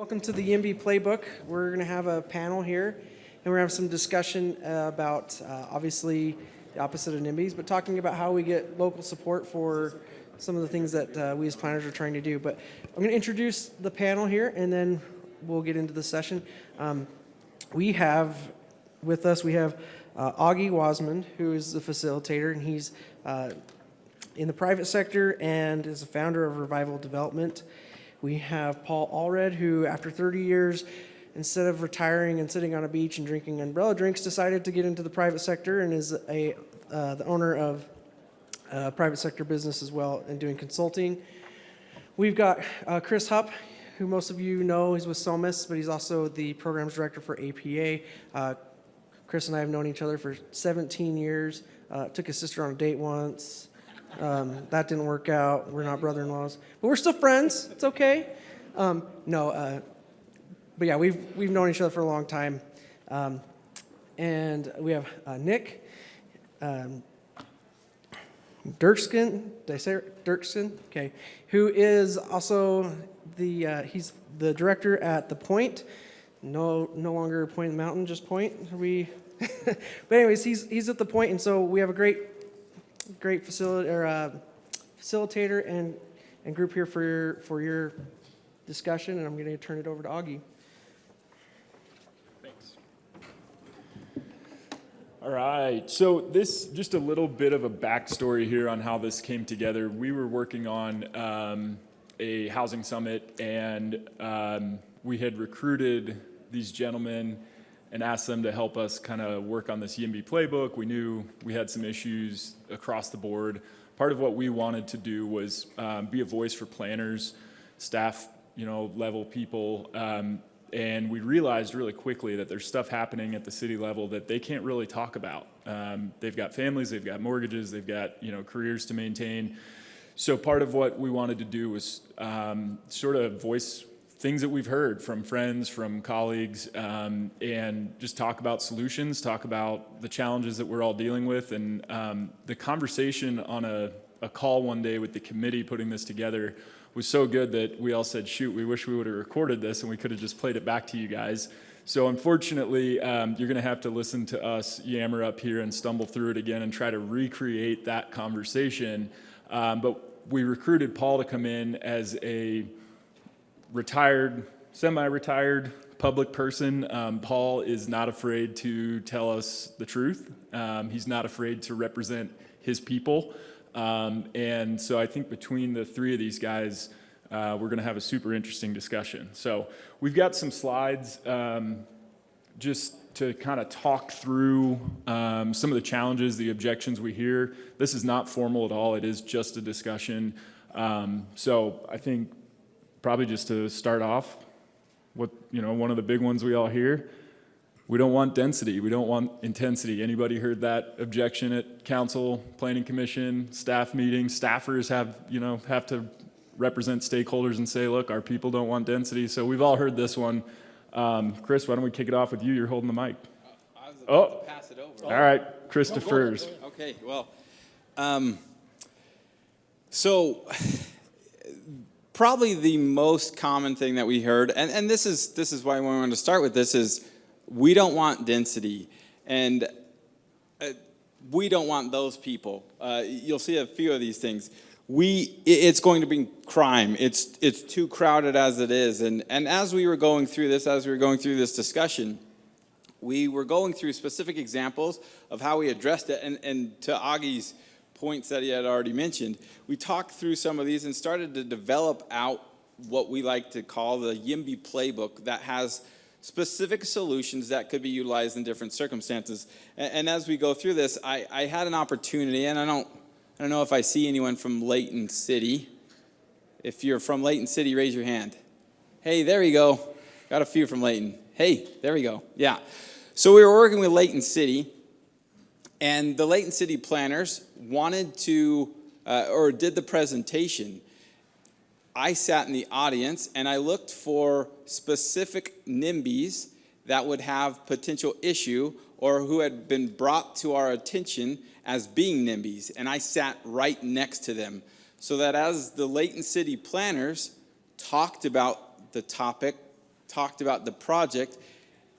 Welcome to the Yimby Playbook. We're going to have a panel here, and we're going to have some discussion about, obviously, the opposite of NIMBYs, but talking about how we get local support for some of the things that we as planners are trying to do. But I'm going to introduce the panel here, and then we'll get into the session. We have with us, Auggie Wasmund, who is the facilitator, and he's in the private sector and is a founder of Revival Development. We have Paul Allred, who after 30 years, instead of retiring and sitting on a beach and drinking umbrella drinks, decided to get into the private sector and is the owner of a private sector business as well and doing consulting. We've got Chris Hupp, who most of you know. He's with SOMIS, but he's also the programs director for APA. Chris and I have known each other for 17 years. Took his sister on a date once. That didn't work out. We're not brother-in-laws, but we're still friends. It's okay. But yeah, we've known each other for a long time. And we have Nick Duerksen. Did I say Duerksen? Okay. Who is also he's the director at The Point. No longer Point in the Mountain, just Point. But anyways, he's at The Point, and so we have a great facilitator and group here for your discussion, and I'm going to turn it over to Auggie. Thanks. All right, so this, just a little bit of a backstory here on how this came together. We were working on a housing summit, and we had recruited these gentlemen and asked them to help us kind of work on this Yimby playbook. We knew we had some issues across the board. Part of what we wanted to do was be a voice for planners, staff, level people, and we realized really quickly that there's stuff happening at the city level that they can't really talk about. They've got families, they've got mortgages, they've got careers to maintain. So part of what we wanted to do was sort of voice things that we've heard from friends, from colleagues, and just talk about solutions, talk about the challenges that we're all dealing with. And the conversation on a call one day with the committee putting this together was so good that we all said, shoot, we wish we would have recorded this and we could have just played it back to you guys. So unfortunately, you're going to have to listen to us yammer up here and stumble through it again and try to recreate that conversation. But we recruited Paul to come in as a retired, semi-retired public person. Paul is not afraid to tell us the truth. He's not afraid to represent his people. And so I think between the three of these guys, we're going to have a super interesting discussion. So we've got some slides just to kind of talk through some of the challenges, the objections we hear. This is not formal at all. It is just a discussion. So I think probably just to start off, one of the big ones we all hear, we don't want density, we don't want intensity. Anybody heard that objection at council, planning commission, staff meetings? Staffers have to represent stakeholders and say, look, our people don't want density. So we've all heard this one. Chris, why don't we kick it off with you? You're holding the mic. I was about to pass it over. All right, Chris defers. Okay, well, so probably the most common thing that we heard, and this is why we wanted to start with this, is we don't want density, and we don't want those people. You'll see a few of these things. It's going to be crime. It's too crowded as it is, and as we were going through this discussion, we were going through specific examples of how we addressed it, and to Auggie's points that he had already mentioned, we talked through some of these and started to develop out what we like to call the Yimby playbook that has specific solutions that could be utilized in different circumstances. And as we go through this, I had an opportunity, and I don't know if I see anyone from Layton City. If you're from Layton City, raise your hand. Hey, there you go. Got a few from Layton. Hey, there we go. Yeah. So we were working with Layton City, and the Layton City planners wanted to, or did the presentation. I sat in the audience and I looked for specific NIMBYs that would have potential issue or who had been brought to our attention as being NIMBYs. And I sat right next to them so that as the Layton City planners talked about the topic, talked about the project,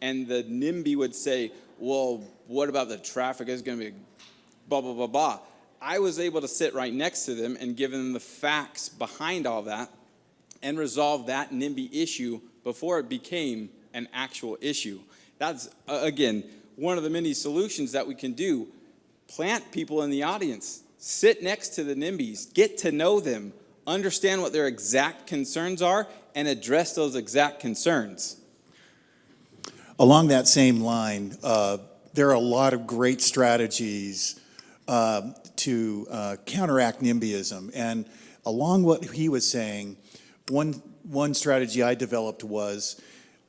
and the NIMBY would say, well, what about the traffic? It's going to be blah, blah, blah, blah. I was able to sit right next to them and give them the facts behind all that and resolve that NIMBY issue before it became an actual issue. That's, again, one of the many solutions that we can do. Plant people in the audience. Sit next to the NIMBYs. Get to know them. Understand what their exact concerns are and address those exact concerns. Along that same line, there are a lot of great strategies to counteract NIMBYism. And along what he was saying, one strategy I developed was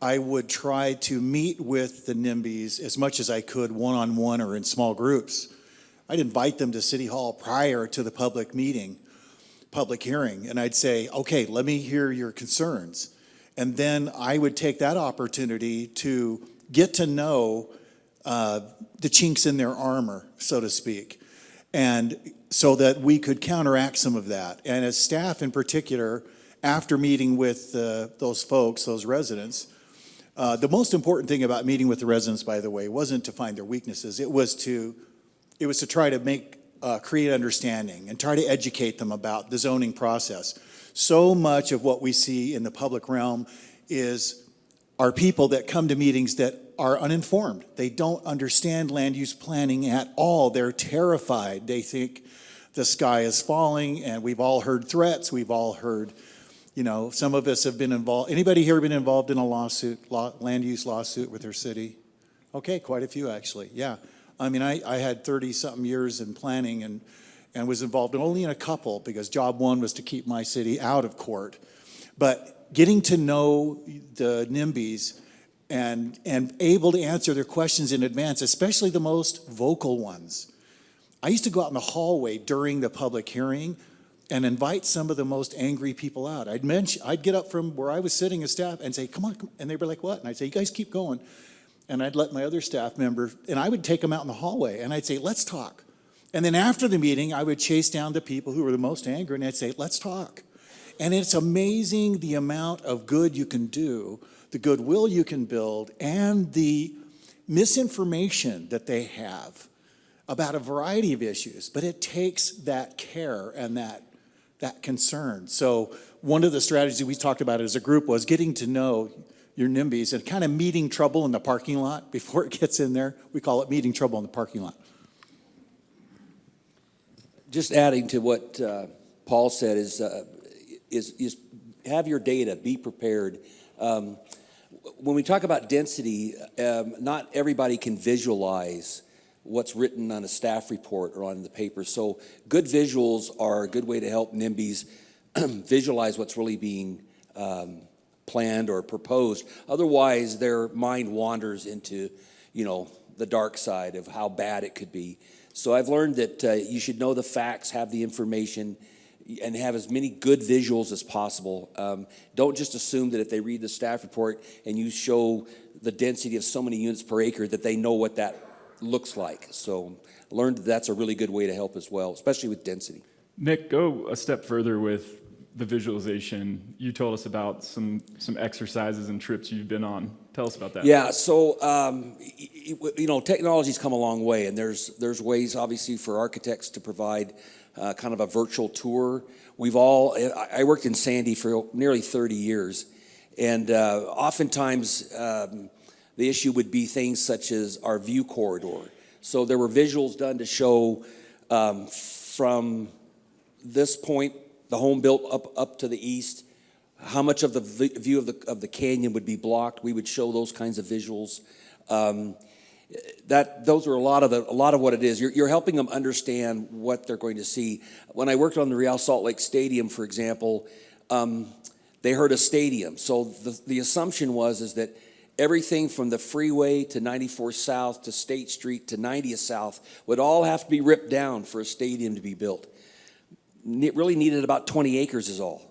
I would try to meet with the NIMBYs as much as I could one-on-one or in small groups. I'd invite them to City Hall prior to the public hearing, and I'd say, okay, let me hear your concerns. And then I would take that opportunity to get to know the chinks in their armor, so to speak, and so that we could counteract some of that. And as staff in particular, after meeting with those folks, those residents, the most important thing about meeting with the residents, by the way, wasn't to find their weaknesses. It was to try to create understanding and try to educate them about the zoning process. So much of what we see in the public realm are people that come to meetings that are uninformed. They don't understand land use planning at all. They're terrified. They think the sky is falling, and we've all heard threats. We've all heard, some of us have been involved. Anybody here been involved in a land use lawsuit with their city? Okay, quite a few actually, yeah. I mean, I had 30-something years in planning and was involved only in a couple because job one was to keep my city out of court. But getting to know the NIMBYs and able to answer their questions in advance, especially the most vocal ones. I used to go out in the hallway during the public hearing and invite some of the most angry people out. I'd get up from where I was sitting as staff and say, come on. And they'd be like, what? And I'd say, you guys keep going. And I'd let my other staff member, and I would take them out in the hallway, and I'd say, let's talk. And then after the meeting, I would chase down the people who were the most angry, and I'd say, let's talk. And it's amazing the amount of good you can do, the goodwill you can build, and the misinformation that they have about a variety of issues. But it takes that care and that concern. So one of the strategies we talked about as a group was getting to know your NIMBYs and kind of meeting trouble in the parking lot before it gets in there. We call it meeting trouble in the parking lot. Just adding to what Paul said is have your data, be prepared. When we talk about density, not everybody can visualize what's written on a staff report or on the paper. So good visuals are a good way to help NIMBYs visualize what's really being planned or proposed. Otherwise, their mind wanders into, the dark side of how bad it could be. So I've learned that you should know the facts, have the information, and have as many good visuals as possible. Don't just assume that if they read the staff report and you show the density of so many units per acre that they know what that looks like. So I learned that's a really good way to help as well, especially with density. Nick, go a step further with the visualization. You told us about some exercises and trips you've been on. Tell us about that. Yeah, so technology's come a long way, and there's ways obviously for architects to provide kind of a virtual tour. I worked in Sandy for nearly 30 years, and oftentimes the issue would be things such as our view corridor. So there were visuals done to show from this point, the home built up to the east, how much of the view of the canyon would be blocked. We would show those kinds of visuals. Those are a lot of what it is. You're helping them understand what they're going to see. When I worked on the Real Salt Lake Stadium, for example, they heard a stadium. So the assumption is that everything from the freeway to 94 South to State Street to 90th South would all have to be ripped down for a stadium to be built. It really needed about 20 acres is all.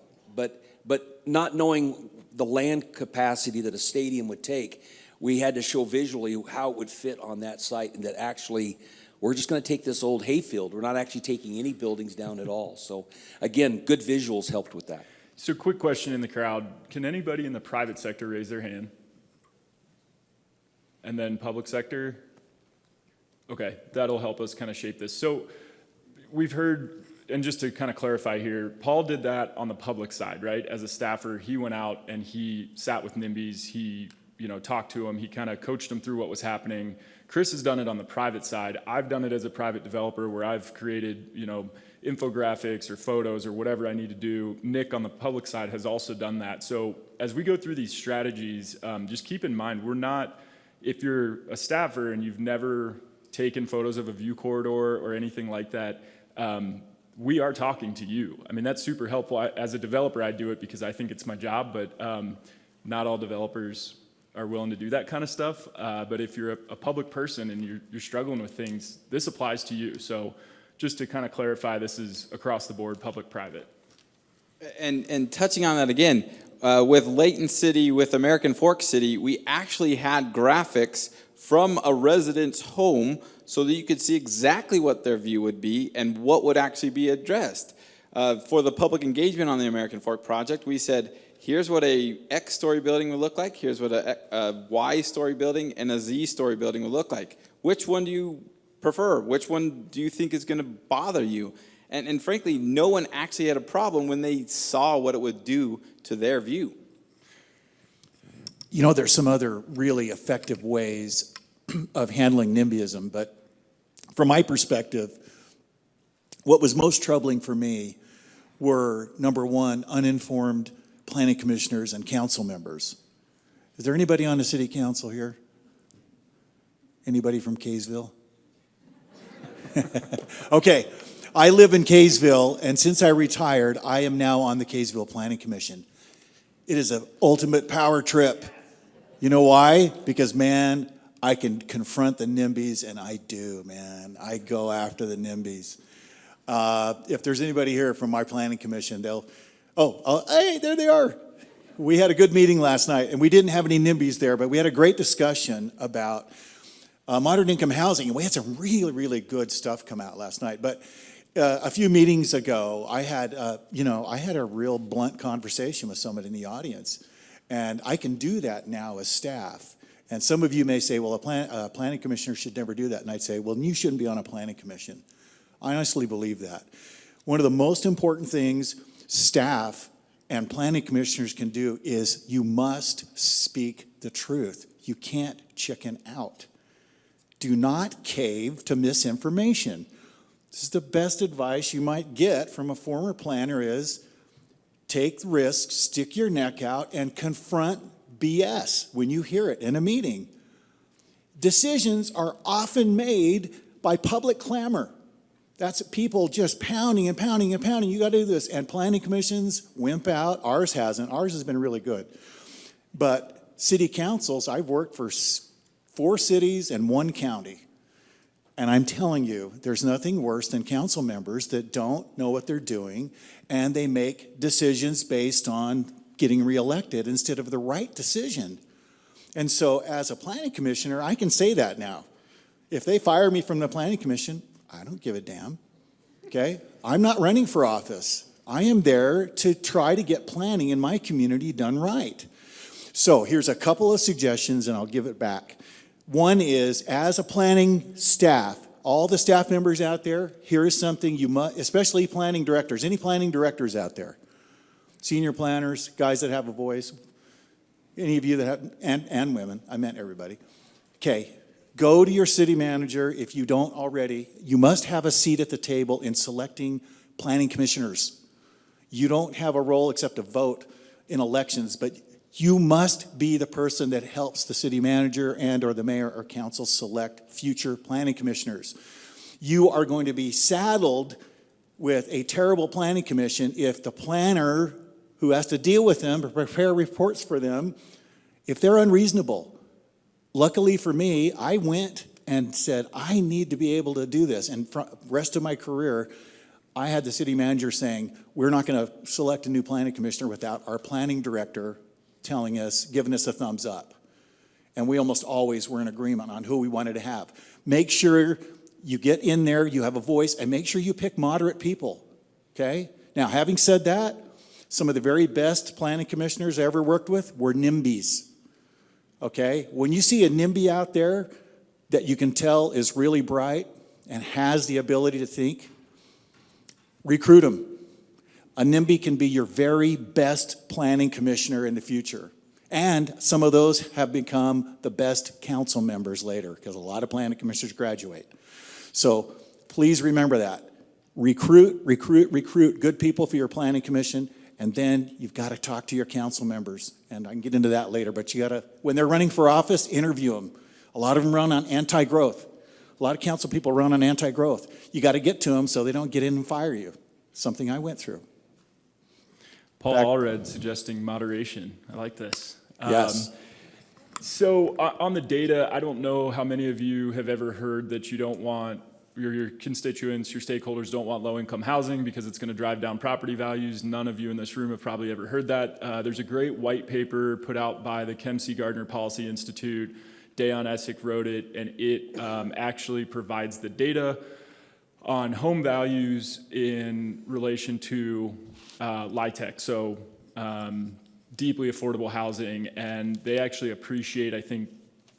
But not knowing the land capacity that a stadium would take, we had to show visually how it would fit on that site, and that actually we're just going to take this old hayfield. We're not actually taking any buildings down at all. So again, good visuals helped with that. So quick question in the crowd. Can anybody in the private sector raise their hand? And then public sector? Okay, that'll help us kind of shape this. So we've heard, and just to kind of clarify here, Paul did that on the public side, right? As a staffer, he went out and he sat with NIMBYs, he talked to them, he kind of coached them through what was happening. Chris has done it on the private side. I've done it as a private developer where I've created, infographics or photos or whatever I need to do. Nick on the public side has also done that. So as we go through these strategies, just keep in mind, if you're a staffer and you've never taken photos of a view corridor or anything like that, we are talking to you. I mean, that's super helpful. As a developer, I do it because I think it's my job, but not all developers are willing to do that kind of stuff. But if you're a public person and you're struggling with things, this applies to you. So just to kind of clarify, this is across the board, public-private. And touching on that again, with Layton City, with American Fork City, we actually had graphics from a resident's home so that you could see exactly what their view would be and what would actually be addressed. For the public engagement on the American Fork project, we said, here's what a X-story building would look like, here's what a Y-story building and a Z-story building would look like. Which one do you prefer? Which one do you think is going to bother you? And frankly, no one actually had a problem when they saw what it would do to their view. There's some other really effective ways of handling NIMBYism, but from my perspective, what was most troubling for me were, number one, uninformed planning commissioners and council members. Is there anybody on the city council here? Anybody from Kaysville? Okay, I live in Kaysville, and since I retired, I am now on the Kaysville Planning Commission. It is an ultimate power trip. You know why? Because, man, I can confront the NIMBYs, and I do, man. I go after the NIMBYs. If there's anybody here from my planning commission, hey, there they are. We had a good meeting last night, and we didn't have any NIMBYs there, but we had a great discussion about modern income housing, and we had some really, really good stuff come out last night. But a few meetings ago, I had a real blunt conversation with somebody in the audience, and I can do that now as staff. And some of you may say, well, a planning commissioner should never do that. And I'd say, well, you shouldn't be on a planning commission. I honestly believe that. One of the most important things staff and planning commissioners can do is you must speak the truth. You can't chicken out. Do not cave to misinformation. This is the best advice you might get from a former planner is take risks, stick your neck out, and confront BS when you hear it in a meeting. Decisions are often made by public clamor. That's people just pounding and pounding and pounding. You got to do this. And planning commissions wimp out. Ours hasn't. Ours has been really good. But city councils, I've worked for 4 cities and 1 county. And I'm telling you, there's nothing worse than council members that don't know what they're doing and they make decisions based on getting reelected instead of the right decision. And so as a planning commissioner, I can say that now. If they fire me from the planning commission, I don't give a damn, okay? I'm not running for office. I am there to try to get planning in my community done right. So here's a couple of suggestions and I'll give it back. One is, as a planning staff, all the staff members out there, here is something you must, especially planning directors, any planning directors out there, senior planners, guys that have a voice, any of you that have, and women, I meant everybody. Okay, go to your city manager if you don't already. You must have a seat at the table in selecting planning commissioners. You don't have a role except to vote in elections, but you must be the person that helps the city manager and or the mayor or council select future planning commissioners. You are going to be saddled with a terrible planning commission if the planner who has to deal with them, prepare reports for them, if they're unreasonable. Luckily for me, I went and said, I need to be able to do this. And for the rest of my career, I had the city manager saying, we're not going to select a new planning commissioner without our planning director telling us, giving us a thumbs up. And we almost always were in agreement on who we wanted to have. Make sure you get in there, you have a voice, and make sure you pick moderate people, okay? Now, having said that, Some of the very best planning commissioners I ever worked with were NIMBYs. Okay? When you see a NIMBY out there that you can tell is really bright and has the ability to think, recruit them. A NIMBY can be your very best planning commissioner in the future. And some of those have become the best council members later, because a lot of planning commissioners graduate. So please remember that. Recruit good people for your planning commission, and then you've got to talk to your council members. And I can get into that later, but you got to, when they're running for office, interview them. A lot of them run on anti-growth. A lot of council people run on anti-growth. You got to get to them so they don't get in and fire you. Something I went through. Paul Allred suggesting moderation. I like this. Yes. So on the data, I don't know how many of you have ever heard that you don't want, your constituents, your stakeholders don't want low-income housing because it's going to drive down property values. None of you in this room have probably ever heard that. There's a great white paper put out by the Kem C. Gardner Policy Institute. Dayon Essick wrote it, and it actually provides the data on home values in relation to LIHTC, so deeply affordable housing, and they actually appreciate, I think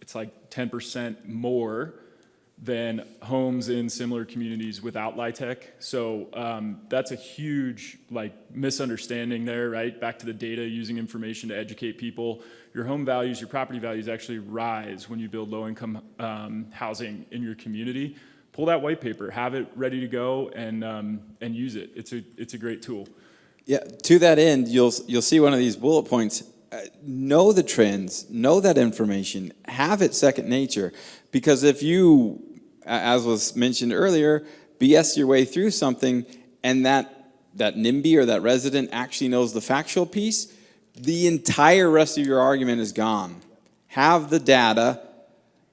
it's like 10% more than homes in similar communities without LIHTC. So that's a huge misunderstanding there, right? Back to the data, using information to educate people. Your home values, your property values actually rise when you build low-income housing in your community. Pull that white paper, have it ready to go, and use it. It's a great tool. Yeah, to that end, you'll see one of these bullet points. Know the trends, know that information, have it second nature. Because if you, as was mentioned earlier, BS your way through something, and that NIMBY or that resident actually knows the factual piece, the entire rest of your argument is gone. Have the data,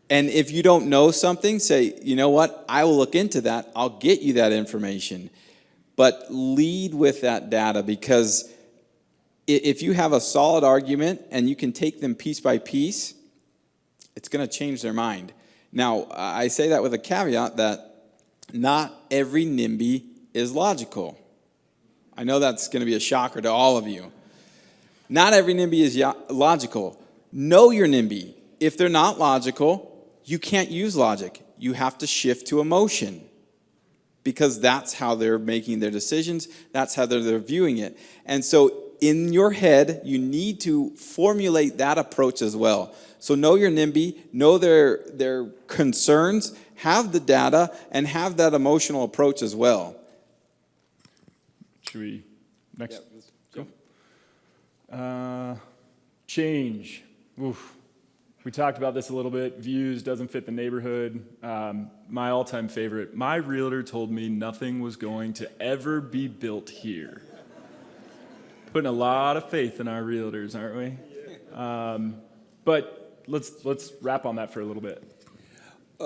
and if you don't know something, say, you know what, I will look into that, I'll get you that information. But lead with that data, because if you have a solid argument and you can take them piece by piece, it's going to change their mind. Now, I say that with a caveat that not every NIMBY is logical. I know that's going to be a shocker to all of you. Not every NIMBY is logical. Know your NIMBY. If they're not logical, you can't use logic. You have to shift to emotion, because that's how they're making their decisions. That's how they're viewing it. And so in your head, you need to formulate that approach as well. So know your NIMBY, know their concerns, have the data, and have that emotional approach as well. Should we next go? Change. Oof. We talked about this a little bit. Views doesn't fit the neighborhood. My all-time favorite. My realtor told me nothing was going to ever be built here. Putting a lot of faith in our realtors, aren't we? But let's wrap on that for a little bit.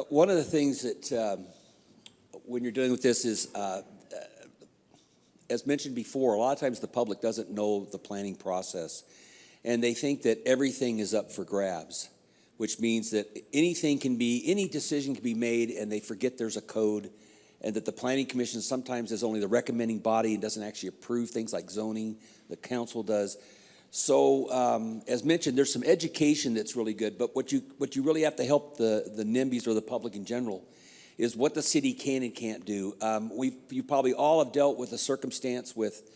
One of the things that when you're dealing with this is, as mentioned before, a lot of times the public doesn't know the planning process, and they think that everything is up for grabs, which means that any decision can be made, and they forget there's a code, and that the planning commission sometimes is only the recommending body and doesn't actually approve things like zoning. The council does. So, as mentioned, there's some education that's really good, but what you really have to help the NIMBYs or the public in general is what the city can and can't do. You probably all have dealt with a circumstance with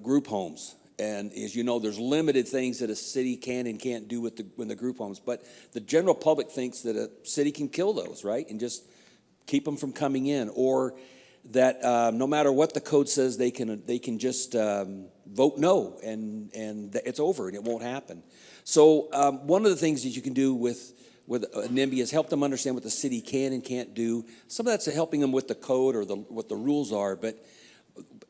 group homes. And as you know, there's limited things that a city can and can't do with the group homes. But the general public thinks that a city can kill those, right? And just keep them from coming in. Or that no matter what the code says, they can just vote no, and it's over and it won't happen. So one of the things that you can do with a NIMBY is help them understand what the city can and can't do. Some of that's helping them with the code or what the rules are. But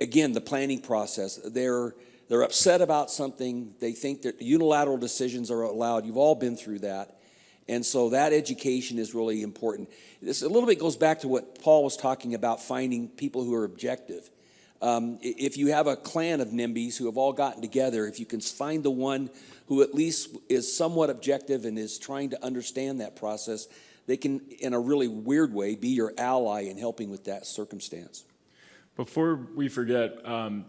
again, the planning process, they're upset about something. They think that unilateral decisions are allowed. You've all been through that. And so that education is really important. This a little bit goes back to what Paul was talking about, finding people who are objective. If you have a clan of NIMBYs who have all gotten together, if you can find the one who at least is somewhat objective and is trying to understand that process, they can, in a really weird way, be your ally in helping with that circumstance. Before we forget,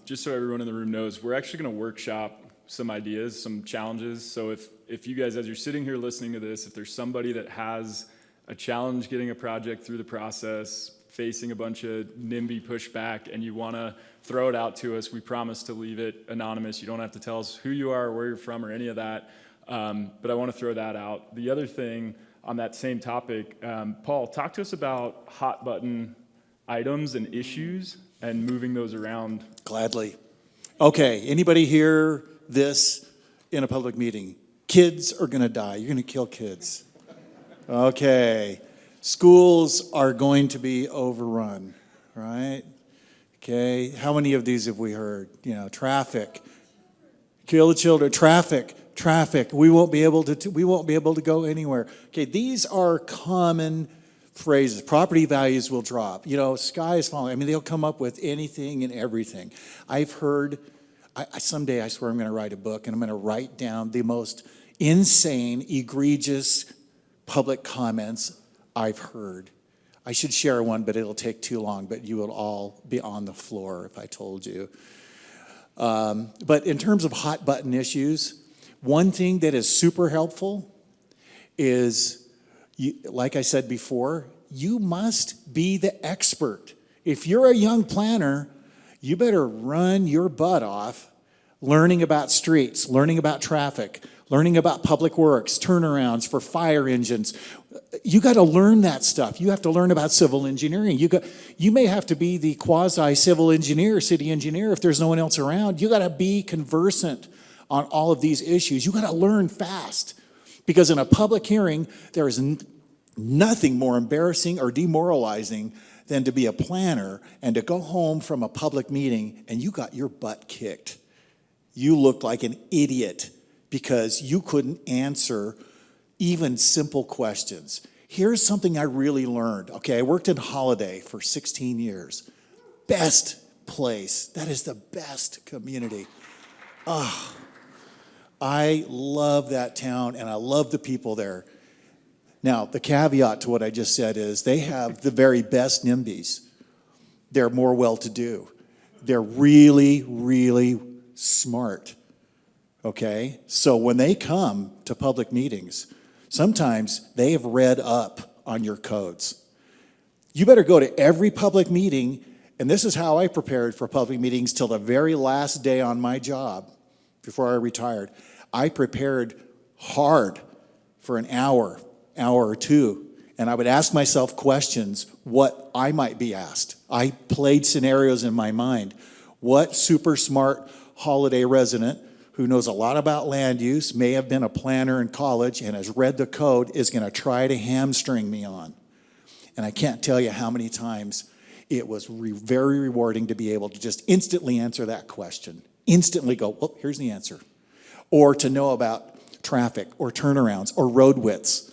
just so everyone in the room knows, we're actually going to workshop some ideas, some challenges. So if you guys, as you're sitting here listening to this, if there's somebody that has a challenge getting a project through the process, facing a bunch of NIMBY pushback, and you want to throw it out to us, we promise to leave it anonymous. You don't have to tell us who you are, or where you're from, or any of that. But I want to throw that out. The other thing on that same topic, Paul, talk to us about hot button items and issues and moving those around. Gladly. Okay, anybody hear this in a public meeting? Kids are going to die. You're going to kill kids. Okay. Schools are going to be overrun, right? Okay. How many of these have we heard? Traffic. Kill the children. Traffic. We won't be able to go anywhere. Okay, these are common phrases. Property values will drop. Sky is falling. I mean, they'll come up with anything and everything. I've heard, someday I swear I'm going to write a book, and I'm going to write down the most insane, egregious public comments I've heard. I should share one, but it'll take too long, but you will all be on the floor if I told you. But in terms of hot button issues, one thing that is super helpful is, like I said before, you must be the expert. If you're a young planner, you better run your butt off learning about streets, learning about traffic, learning about public works, turnarounds for fire engines. You got to learn that stuff. You have to learn about civil engineering. You may have to be the quasi-civil engineer, city engineer, if there's no one else around. You got to be conversant on all of these issues. You got to learn fast. Because in a public hearing, there is nothing more embarrassing or demoralizing than to be a planner and to go home from a public meeting and you got your butt kicked. You looked like an idiot because you couldn't answer even simple questions. Here's something I really learned. Okay, I worked in Holiday for 16 years. Best place. That is the best community. I love that town, and I love the people there. Now, the caveat to what I just said is they have the very best NIMBYs. They're more well-to-do. They're really, really smart, okay? So when they come to public meetings, sometimes they have read up on your codes. You better go to every public meeting, and this is how I prepared for public meetings till the very last day on my job before I retired. I prepared hard for an hour or two, and I would ask myself questions, what I might be asked. I played scenarios in my mind. What super smart Holiday resident who knows a lot about land use, may have been a planner in college, and has read the code is going to try to hamstring me on? And I can't tell you how many times it was very rewarding to be able to just instantly answer that question. Instantly go, oh, here's the answer. Or to know about traffic or turnarounds or road widths.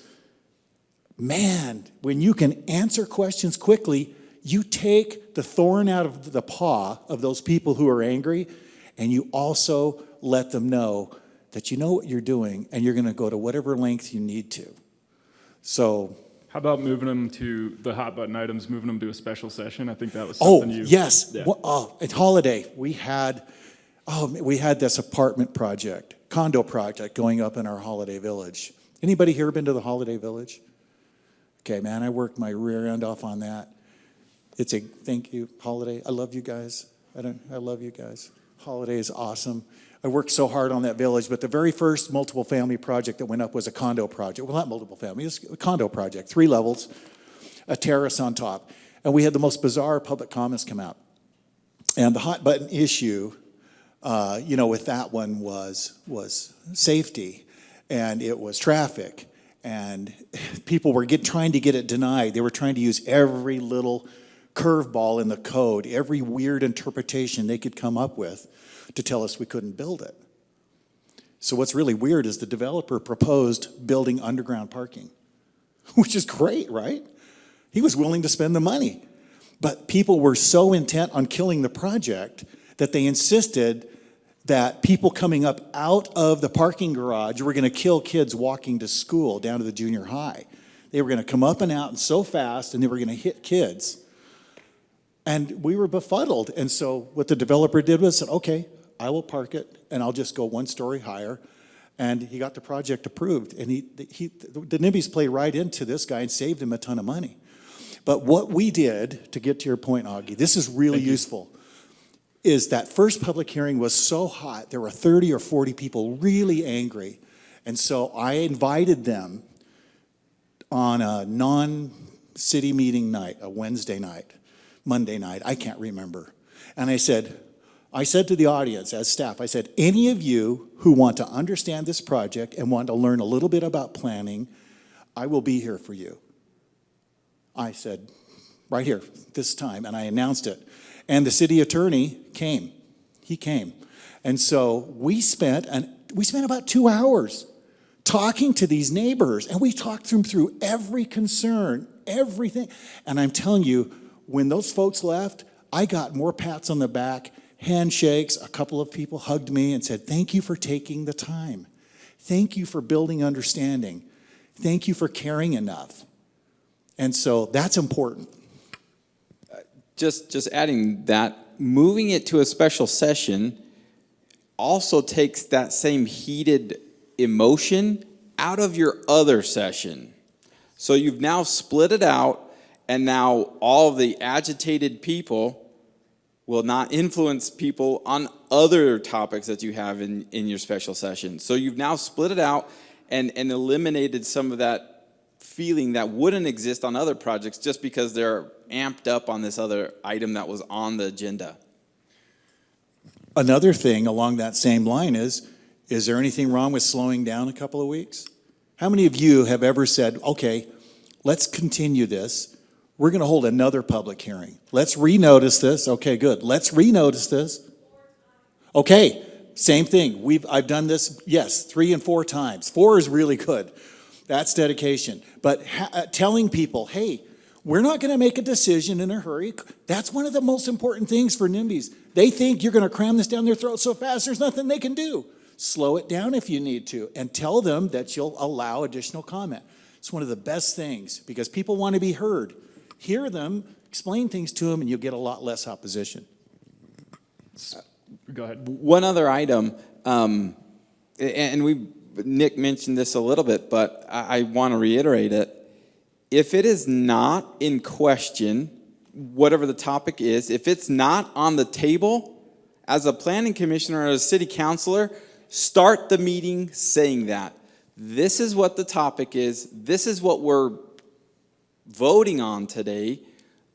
Man, when you can answer questions quickly, you take the thorn out of the paw of those people who are angry, and you also let them know that you know what you're doing and you're going to go to whatever length you need to. So, how about moving them to the hot button items, moving them to a special session? I think that was something yes. Yeah. At Holiday, we had this apartment project, condo project going up in our Holiday Village. Anybody here been to the Holiday Village? Okay, man, I worked my rear end off on that. Thank you, Holiday. I love you guys. I love you guys. Holiday is awesome. I worked so hard on that village, but the very first multiple family project that went up was a condo project. Well, not multiple family, it was a condo project, 3 levels, a terrace on top. And we had the most bizarre public comments come out. And the hot button issue, with that one was safety, and it was traffic. And people were trying to get it denied. They were trying to use every little curveball in the code, every weird interpretation they could come up with to tell us we couldn't build it. So what's really weird is the developer proposed building underground parking, which is great, right? He was willing to spend the money. But people were so intent on killing the project that they insisted that people coming up out of the parking garage were going to kill kids walking to school down to the junior high. They were going to come up and out and so fast, and they were going to hit kids. And we were befuddled. And so what the developer did was said, okay, I will park it and I'll just go 1 story higher. And he got the project approved. And the NIMBYs played right into this guy and saved him a ton of money. But what we did, to get to your point, Auggie, this is really useful, is that first public hearing was so hot, there were 30 or 40 people really angry. And so I invited them on a non-city meeting night, a Wednesday night, Monday night, I can't remember. And I said to the audience as staff, I said, any of you who want to understand this project and want to learn a little bit about planning, I will be here for you. I said, right here, this time, and I announced it. And the city attorney came. He came. And so we spent about 2 hours talking to these neighbors, and we talked them through every concern, everything. And I'm telling you, when those folks left, I got more pats on the back, handshakes. A couple of people hugged me and said, thank you for taking the time. Thank you for building understanding. Thank you for caring enough. And so that's important. Just adding that, moving it to a special session also takes that same heated emotion out of your other session. So you've now split it out, and now all of the agitated people will not influence people on other topics that you have in your special session. So you've now split it out and eliminated some of that feeling that wouldn't exist on other projects just because they're amped up on this other item that was on the agenda. Another thing along that same line is there anything wrong with slowing down a couple of weeks? How many of you have ever said, okay, let's continue this. We're going to hold another public hearing. Let's renotice this. Okay, good. Let's renotice this. Okay, same thing. I've done this, yes, 3 and 4 times. 4 is really good. That's dedication. But telling people, hey, we're not going to make a decision in a hurry. That's one of the most important things for NIMBYs. They think you're going to cram this down their throat so fast there's nothing they can do. Slow it down if you need to, and tell them that you'll allow additional comment. It's one of the best things because people want to be heard. Hear them, explain things to them, and you'll get a lot less opposition. Go ahead. One other item, and Nick mentioned this a little bit, but I want to reiterate it. If it is not in question, whatever the topic is, if it's not on the table, as a planning commissioner or a city councilor, start the meeting saying that. This is what the topic is. This is what we're voting on today.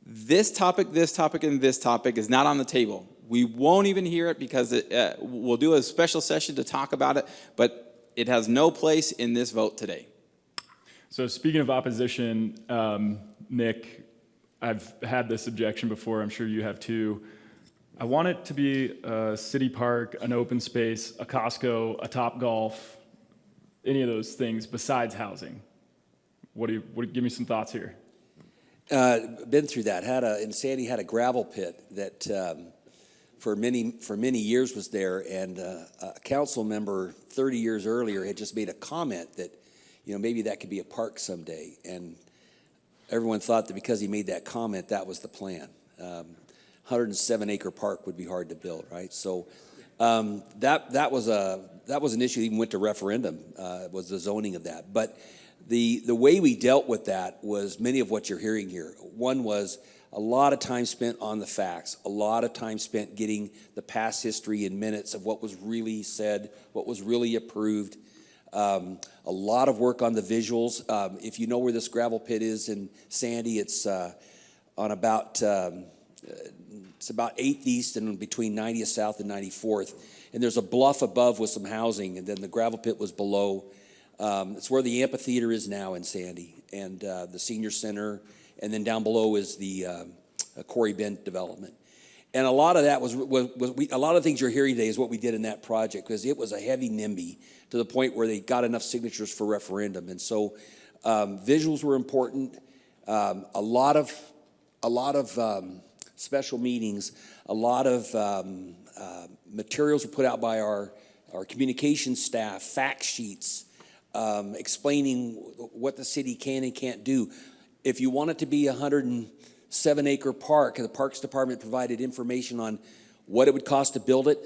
This topic, and this topic is not on the table. We won't even hear it because we'll do a special session to talk about it, but it has no place in this vote today. So speaking of opposition, Nick, I've had this objection before. I'm sure you have too. I want it to be a city park, an open space, a Costco, a Topgolf, any of those things besides housing. Give me some thoughts here. Been through that. In Sandy had a gravel pit that for many years was there, and a council member 30 years earlier had just made a comment that, maybe that could be a park someday, and everyone thought that because he made that comment, that was the plan. 107-acre park would be hard to build, right? So that was an issue that even went to referendum, was the zoning of that. But the way we dealt with that was many of what you're hearing here. One was a lot of time spent on the facts, a lot of time spent getting the past history and minutes of what was really said, what was really approved. A lot of work on the visuals. If you know where this gravel pit is in Sandy, it's on about 8th East and between 90th South and 94th. And there's a bluff above with some housing, and then the gravel pit was below. It's where the amphitheater is now in Sandy, and the senior center, and then down below is the Corey Bend development. And a lot of that a lot of things you're hearing today is what we did in that project, because it was a heavy NIMBY to the point where they got enough signatures for referendum. And so visuals were important. A lot of special meetings, a lot of materials were put out by our communications staff, fact sheets, explaining what the city can and can't do. If you want it to be 100 7-acre park, and the Parks Department provided information on what it would cost to build it,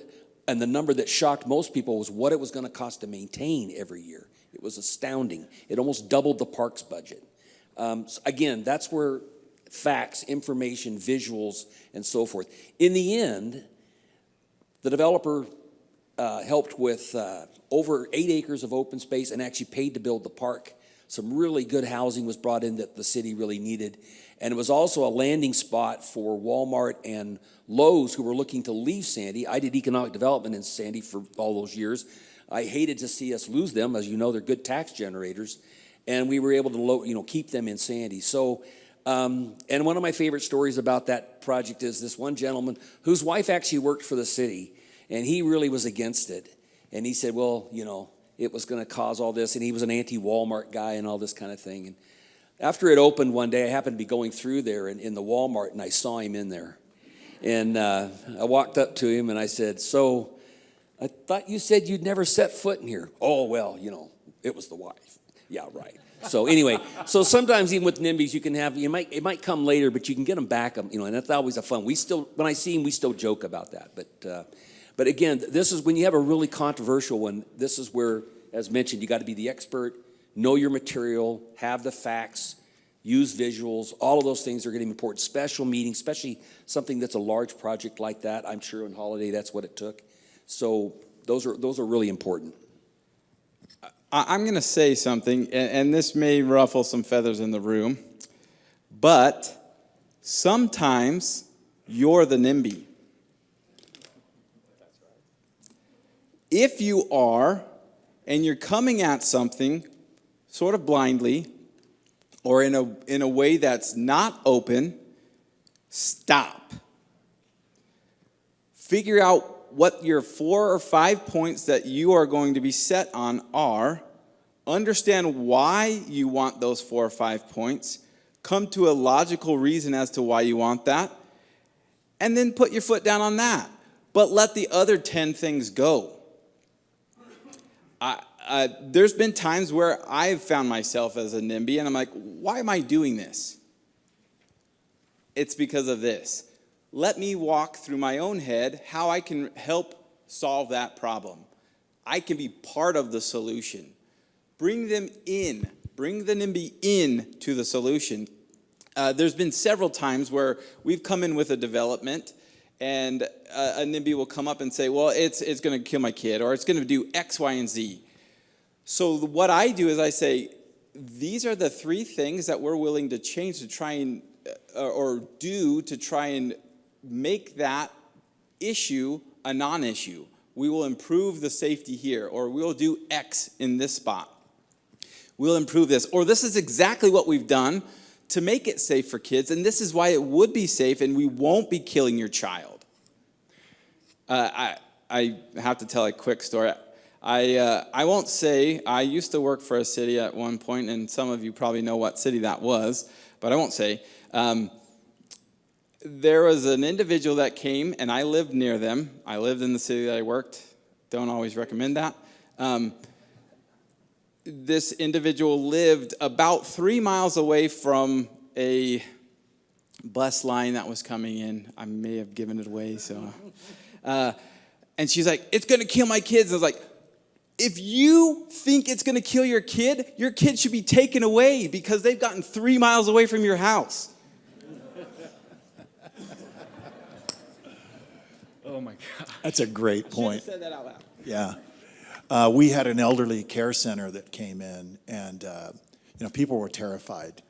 and the number that shocked most people was what it was going to cost to maintain every year. It was astounding. It almost doubled the parks budget. So again, that's where facts, information, visuals, and so forth. In the end, the developer helped with over 8 acres of open space and actually paid to build the park. Some really good housing was brought in that the city really needed. And it was also a landing spot for Walmart and Lowe's who were looking to leave Sandy. I did economic development in Sandy for all those years. I hated to see us lose them. As you know, they're good tax generators. And we were able to keep them in Sandy. So, and one of my favorite stories about that project is this one gentleman whose wife actually worked for the city, and he really was against it. And he said, well, it was going to cause all this, and he was an anti-Walmart guy and all this kind of thing. And after it opened one day, I happened to be going through there in the Walmart, and I saw him in there. And I walked up to him, and I said, so I thought you said you'd never set foot in here. Oh, well, it was the wife. Yeah, right. So anyway, so sometimes even with NIMBYs, you can have, it might come later, but you can get them back, and that's always a fun. When I see them, we still joke about that. But again, this is when you have a really controversial one, this is where, as mentioned, you got to be the expert, know your material, have the facts, use visuals. All of those things are going to be important. Special meetings, especially something that's a large project like that. I'm sure in Holiday that's what it took. So those are really important. I'm going to say something, and this may ruffle some feathers in the room, but sometimes you're the NIMBY. If you are, and you're coming at something sort of blindly, or in a way that's not open, stop. Figure out what your 4 or 5 points that you are going to be set on are. Understand why you want those 4 or 5 points. Come to a logical reason as to why you want that. And then put your foot down on that. But let the other 10 things go. There's been times where I've found myself as a NIMBY, and I'm like, why am I doing this? It's because of this. Let me walk through my own head how I can help solve that problem. I can be part of the solution. Bring them in. Bring the NIMBY in to the solution. There's been several times where we've come in with a development, and a NIMBY will come up and say, well, it's going to kill my kid, or it's going to do X, Y, and Z. So what I do is I say, these are the 3 things that we're willing to change to try and, or do to try and make that issue a non-issue. We will improve the safety here, or we'll do X in this spot. We'll improve this, or this is exactly what we've done to make it safe for kids, and this is why it would be safe, and we won't be killing your child. I have to tell a quick story. I won't say, I used to work for a city at one point, and some of you probably know what city that was, but I won't say. There was an individual that came, and I lived near them. I lived in the city that I worked. Don't always recommend that. This individual lived about 3 miles away from a bus line that was coming in. I may have given it away, so. And she's like, it's going to kill my kids. And I was like, if you think it's going to kill your kid should be taken away because they've gotten 3 miles away from your house. Oh my God. That's a great point. Should have said that out loud. Yeah. We had an elderly care center that came in, and people were terrified.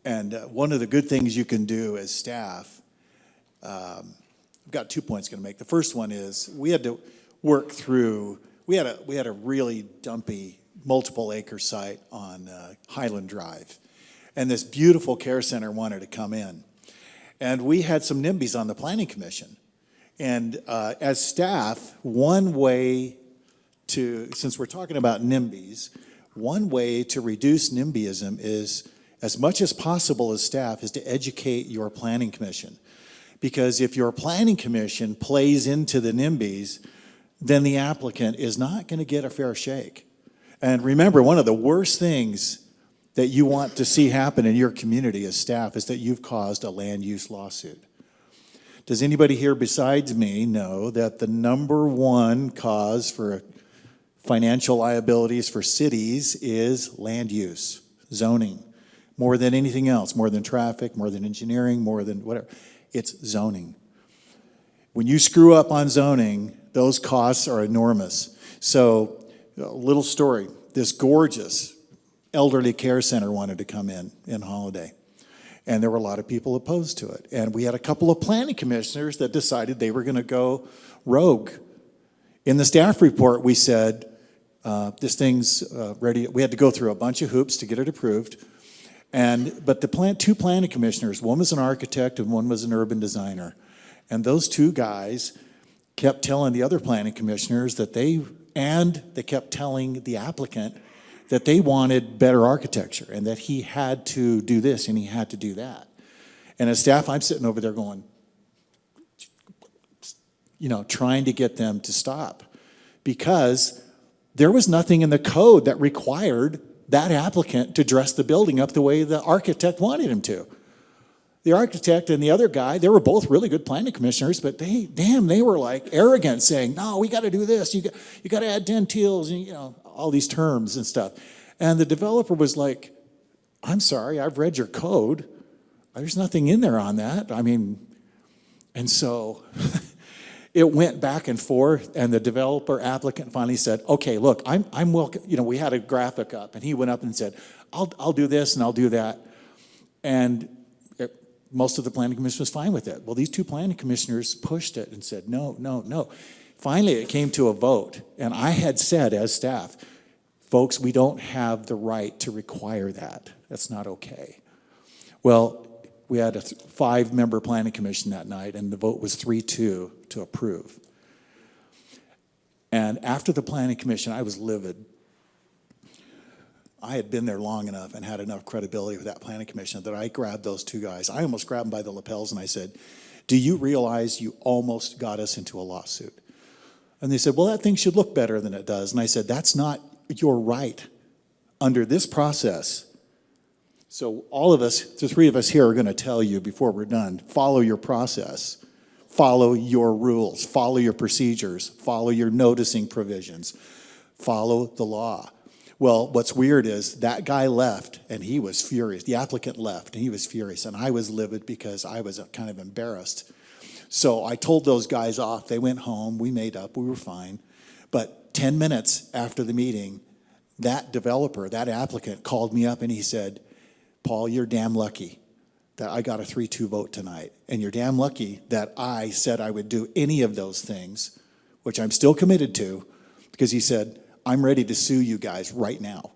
And one of the good things you can do as staff, I've got 2 points going to make. The first one is we had to work through. We had a really dumpy multiple acre site on Highland Drive, and this beautiful care center wanted to come in, and we had some NIMBYs on the Planning Commission. And as staff, one way since we're talking about NIMBYs, one way to reduce NIMBYism is, as much as possible as staff, is to educate your planning commission. Because if your planning commission plays into the NIMBYs, then the applicant is not going to get a fair shake. And remember, one of the worst things that you want to see happen in your community as staff is that you've caused a land use lawsuit. Does anybody here besides me know that the number one cause for financial liabilities for cities is land use, zoning? More than anything else, more than traffic, more than engineering, more than whatever. It's zoning. When you screw up on zoning, those costs are enormous. So, a little story. This gorgeous elderly care center wanted to come in Holiday. And there were a lot of people opposed to it. And we had a couple of planning commissioners that decided they were going to go rogue. In the staff report, we said, this thing's ready. We had to go through a bunch of hoops to get it approved. But the two planning commissioners, one was an architect and one was an urban designer. And those two guys kept telling the other planning commissioners that they kept telling the applicant that they wanted better architecture and that he had to do this and he had to do that. And as staff, I'm sitting over there going, trying to get them to stop, because there was nothing in the code that required that applicant to dress the building up the way the architect wanted him to. The architect and the other guy, they were both really good planning commissioners, but they were like arrogant, saying, no, we got to do this. You got to add dentils and, all these terms and stuff. And the developer was like, I'm sorry, I've read your code. There's nothing in there on that. And so it went back and forth, and the developer applicant finally said, okay, look, I'm welcome. We had a graphic up, and he went up and said, I'll do this and I'll do that. And most of the planning commission was fine with it. Well, these two planning commissioners pushed it and said, no, no, no. Finally, it came to a vote, and I had said as staff, folks, we don't have the right to require that. That's not okay. Well, we had a 5-member planning commission that night, and the vote was 3-2 to approve. And after the planning commission, I was livid. I had been there long enough and had enough credibility with that planning commission that I grabbed those two guys. I almost grabbed them by the lapels, and I said, do you realize you almost got us into a lawsuit? And they said, well, that thing should look better than it does. And I said, that's not your right under this process. So all of us, the 3 of us here, are going to tell you before we're done, follow your process, follow your rules, follow your procedures, follow your noticing provisions, follow the law. Well, what's weird is that guy left, and he was furious. The applicant left, and he was furious. And I was livid because I was kind of embarrassed. So I told those guys off. They went home. We made up. We were fine. But 10 minutes after the meeting, that developer, that applicant, called me up, and he said, Paul, you're damn lucky that I got a 3-2 vote tonight. And you're damn lucky that I said I would do any of those things, which I'm still committed to, because he said, I'm ready to sue you guys right now,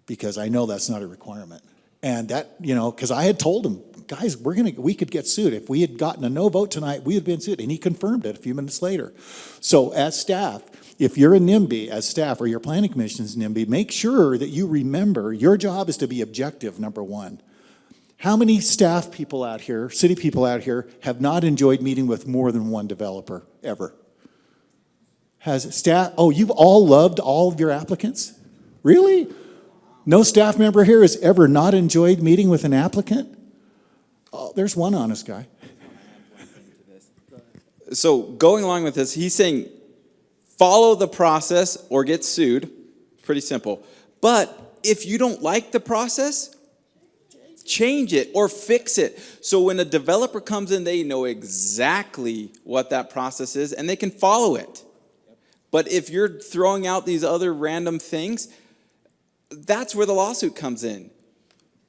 because I know that's not a requirement. And that, because I had told him, guys, we could get sued. If we had gotten a no vote tonight, we had been sued. And he confirmed it a few minutes later. So as staff, if you're a NIMBY as staff, or your planning commission's NIMBY, make sure that you remember your job is to be objective, number one. How many staff people out here, city people out here, have not enjoyed meeting with more than one developer ever? Has staff, you've all loved all of your applicants? Really? No staff member here has ever not enjoyed meeting with an applicant? Oh, there's one honest guy. So going along with this, he's saying follow the process or get sued. Pretty simple. But if you don't like the process, change it or fix it. So when a developer comes in, they know exactly what that process is and they can follow it. But if you're throwing out these other random things, that's where the lawsuit comes in.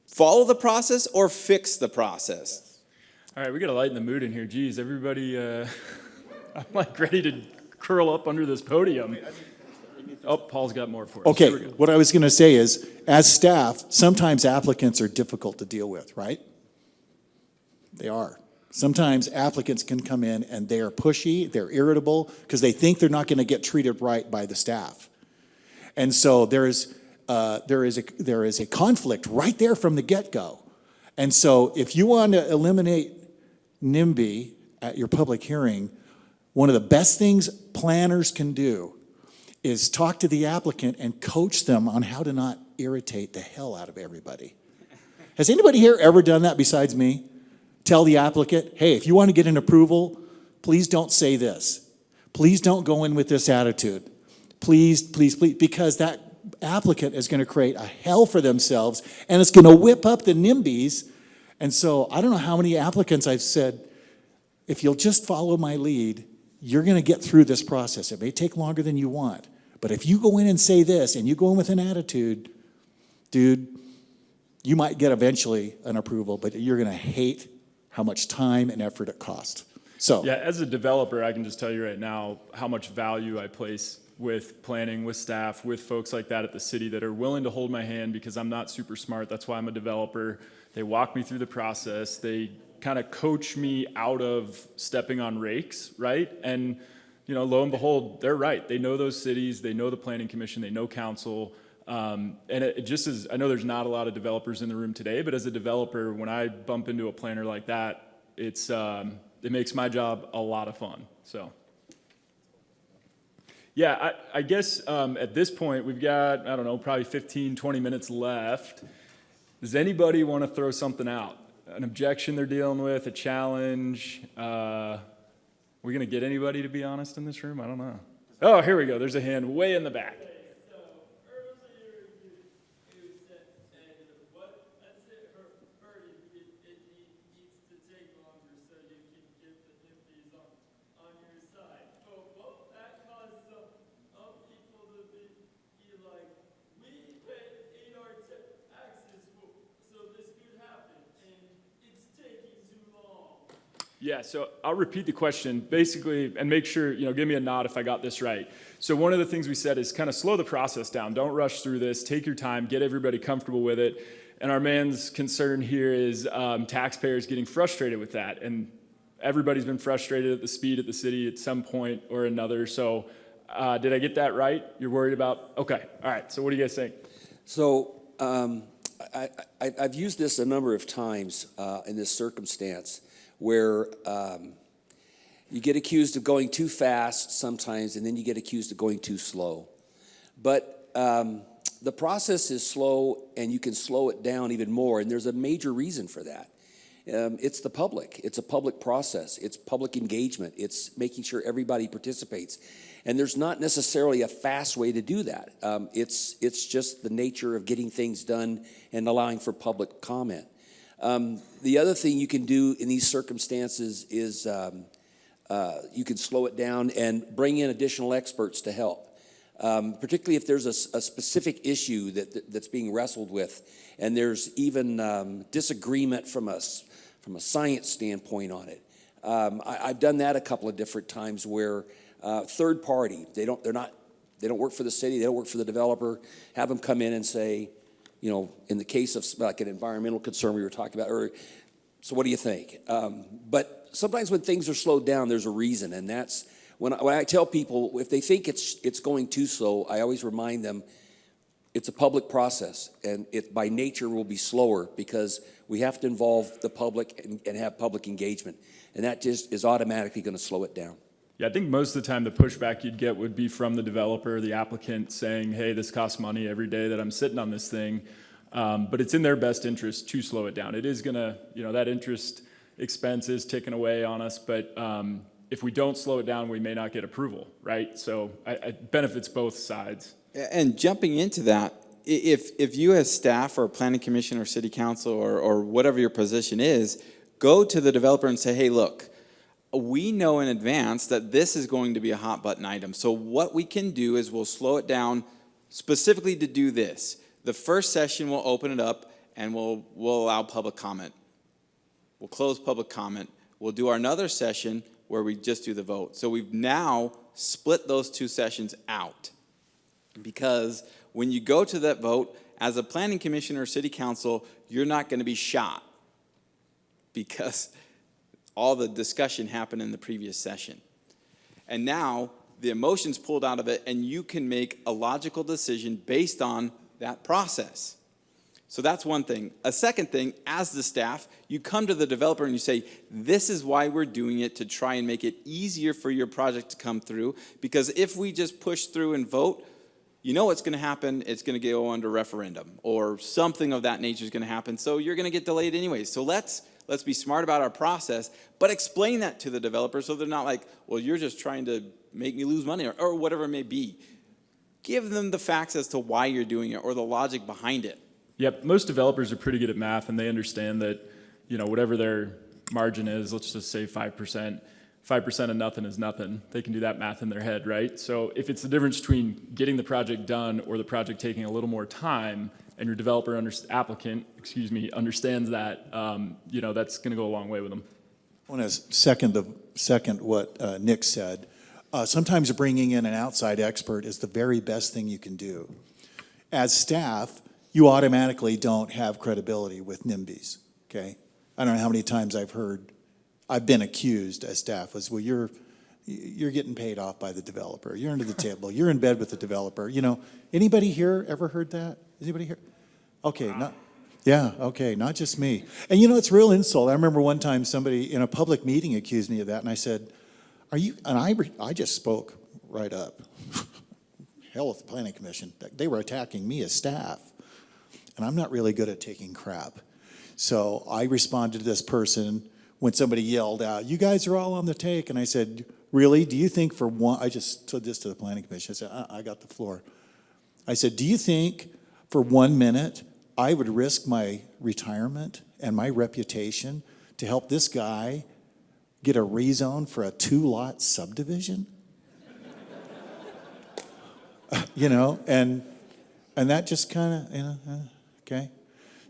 Follow the process or fix the process. All right, we got to lighten the mood in here. Geez, everybody, I'm like ready to curl up under this podium. Oh, Paul's got more for us. Okay, what I was going to say is, as staff, sometimes applicants are difficult to deal with, right? They are. Sometimes applicants can come in and they are pushy, they're irritable, because they think they're not going to get treated right by the staff. And so there is a conflict right there from the get-go. And so if you want to eliminate NIMBY at your public hearing, one of the best things planners can do is talk to the applicant and coach them on how to not irritate the hell out of everybody. Has anybody here ever done that besides me? Tell the applicant, hey, if you want to get an approval, please don't say this. Please don't go in with this attitude. Please, please, please, because that applicant is going to create a hell for themselves, and it's going to whip up the NIMBYs. And so I don't know how many applicants I've said, if you'll just follow my lead, you're going to get through this process. It may take longer than you want, but if you go in and say this, and you go in with an attitude, dude, you might get eventually an approval, but you're going to hate how much time and effort it costs. So Yeah, as a developer, I can just tell you right now how much value I place with planning, with staff, with folks like that at the city that are willing to hold my hand because I'm not super smart. That's why I'm a developer. They walk me through the process. They kind of coach me out of stepping on rakes, right? And, lo and behold, they're right. They know those cities. They know the planning commission. They know council. And it just is, I know there's not a lot of developers in the room today, but as a developer, when I bump into a planner like that, it makes my job a lot of fun, so. Yeah, I guess at this point, we've got, I don't know, probably 15, 20 minutes left. Does anybody want to throw something out? An objection they're dealing with, a challenge? We're going to get anybody, to be honest, in this room? I don't know. Oh, here we go. There's a hand way in the back. Yeah, so I'll repeat the question basically and make sure, give me a nod if I got this right. So one of the things we said is kind of slow the process down. Don't rush through this. Take your time. Get everybody comfortable with it. And our man's concern here is taxpayers getting frustrated with that. And everybody's been frustrated at the speed at the city at some point or another. So did I get that right? You're worried about? Okay. All right. So what do you guys think? So I've used this a number of times in this circumstance where you get accused of going too fast sometimes, and then you get accused of going too slow. But the process is slow, and you can slow it down even more, and there's a major reason for that. It's the public. It's a public process. It's public engagement. It's making sure everybody participates. And there's not necessarily a fast way to do that. It's just the nature of getting things done and allowing for public comment. The other thing you can do in these circumstances is you can slow it down and bring in additional experts to help. Particularly if there's a specific issue that's being wrestled with, and there's even disagreement from a science standpoint on it. I've done that a couple of different times where third party, they don't work for the city, they don't work for the developer, have them come in and say, in the case of like an environmental concern we were talking about earlier, so what do you think? But sometimes when things are slowed down, there's a reason, and that's when I tell people if they think it's going too slow, I always remind them it's a public process, and it by nature will be slower because we have to involve the public and have public engagement, and that just is automatically going to slow it down. Yeah, I think most of the time the pushback you'd get would be from the developer, the applicant saying, hey, this costs money every day that I'm sitting on this thing. But it's in their best interest to slow it down. It is going to, that interest expense is ticking away on us. But if we don't slow it down, we may not get approval, right? So it benefits both sides. And jumping into that, if you as staff or planning commission or city council or whatever your position is, go to the developer and say, hey, look, we know in advance that this is going to be a hot button item. So what we can do is we'll slow it down specifically to do this. The first session we'll open it up and we'll allow public comment. We'll close public comment. We'll do our another session where we just do the vote. So we've now split those two sessions out. Because when you go to that vote, as a planning commission or city council, you're not going to be shot. Because all the discussion happened in the previous session. And now the emotion's pulled out of it and you can make a logical decision based on that process. So that's one thing. A second thing, as the staff, you come to the developer and you say, this is why we're doing it, to try and make it easier for your project to come through. Because if we just push through and vote, you know what's going to happen. It's going to go under referendum, or something of that nature is going to happen. So you're going to get delayed anyway. So let's be smart about our process, but explain that to the developer so they're not like, well, you're just trying to make me lose money, or whatever it may be. Give them the facts as to why you're doing it, or the logic behind it. Yep, most developers are pretty good at math, and they understand that, you know, whatever their margin is, let's just say 5%. 5% of nothing is nothing. They can do that math in their head, right? So if it's the difference between getting the project done or the project taking a little more time, and your developer understands that, you know, that's going to go a long way with them. I want to second what Nick said. Sometimes bringing in an outside expert is the very best thing you can do. As staff, you automatically don't have credibility with NIMBYs, okay? I don't know how many times I've been accused as staff was, well, you're getting paid off by the developer. You're under the table. You're in bed with the developer. You know, anybody here ever heard that? Anybody here? Okay, not just me. And you know, it's a real insult. I remember one time somebody in a public meeting accused me of that, and I said, are you, and I just spoke right up. Hell with the Planning Commission. They were attacking me as staff. And I'm not really good at taking crap. So I responded to this person when somebody yelled out, you guys are all on the take. And I said, really? Do you think for one, I just said this to the Planning Commission. I said, I got the floor. I said, do you think for 1 minute I would risk my retirement and my reputation to help this guy get a rezone for a 2-lot subdivision? You know, and that just kind of, you know, okay?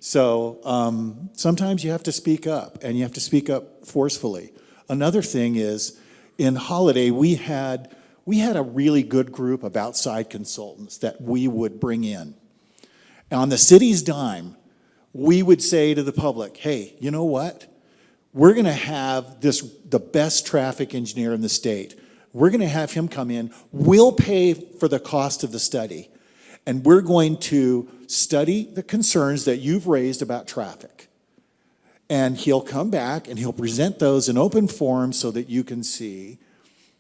So sometimes you have to speak up, and you have to speak up forcefully. Another thing is, in Holiday, we had a really good group of outside consultants that we would bring in. And on the city's dime, we would say to the public, hey, you know what? We're going to have the best traffic engineer in the state. We're going to have him come in. We'll pay for the cost of the study. And we're going to study the concerns that you've raised about traffic. And he'll come back and he'll present those in open forum so that you can see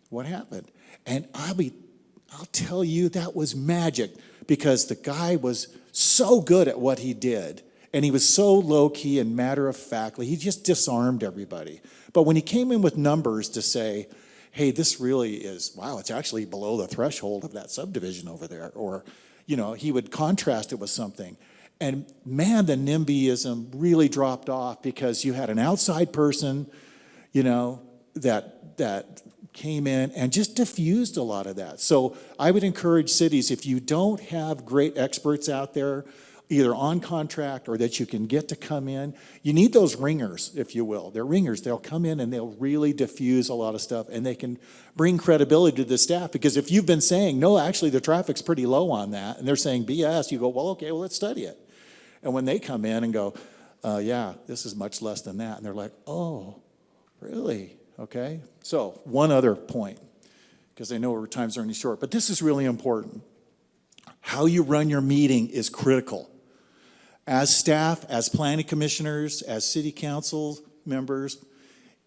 what happened. And I'll tell you, that was magic, because the guy was so good at what he did. And he was so low-key and matter-of-factly. He just disarmed everybody. But when he came in with numbers to say, hey, this really is, wow, it's actually below the threshold of that subdivision over there, or, you know, he would contrast it with something. And man, the NIMBYism really dropped off, because you had an outside person, you know, that came in and just diffused a lot of that. So I would encourage cities, if you don't have great experts out there, either on contract or that you can get to come in, you need those ringers, if you will. They're ringers. They'll come in and they'll really diffuse a lot of stuff, and they can bring credibility to the staff. Because if you've been saying, no, actually the traffic's pretty low on that, and they're saying BS, you go, well, okay, well, let's study it. And when they come in and go, yeah, this is much less than that, and they're like, oh, really? Okay. So one other point, because I know our time's running short, but this is really important. How you run your meeting is critical. As staff, as planning commissioners, as city council members,